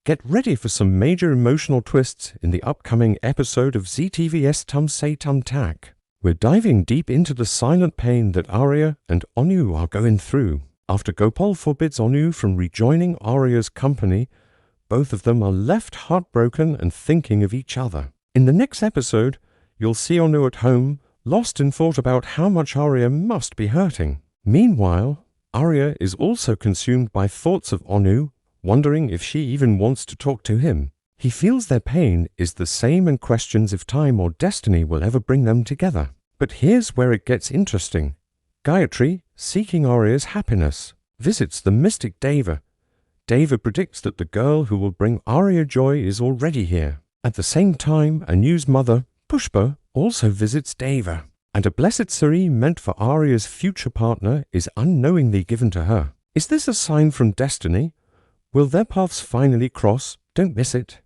Get ready for some major emotional twists in the upcoming episode of ZTVS Tum Say Tum Tak. We're diving deep into the silent pain that Arya and Onu are going through. After Gopal forbids Onu from rejoining Arya's company, both of them are left heartbroken and thinking of each other. In the next episode, you'll see Onu at home, lost in thought about how much Arya must be hurting. Meanwhile, Arya is also consumed by thoughts of Onu, wondering if she even wants to talk to him. He feels their pain is the same and questions if time or destiny will ever bring them together. But here's where it gets interesting. Gayatri, seeking Arya's happiness, visits the mystic Deva. Deva predicts that the girl who will bring Arya joy is already here. At the same time, Anu's mother, Pushpa, also visits Deva, and a blessed Sari meant for Arya's future partner is unknowingly given to her. Is this a sign from destiny? Will their paths finally cross? Don't miss it.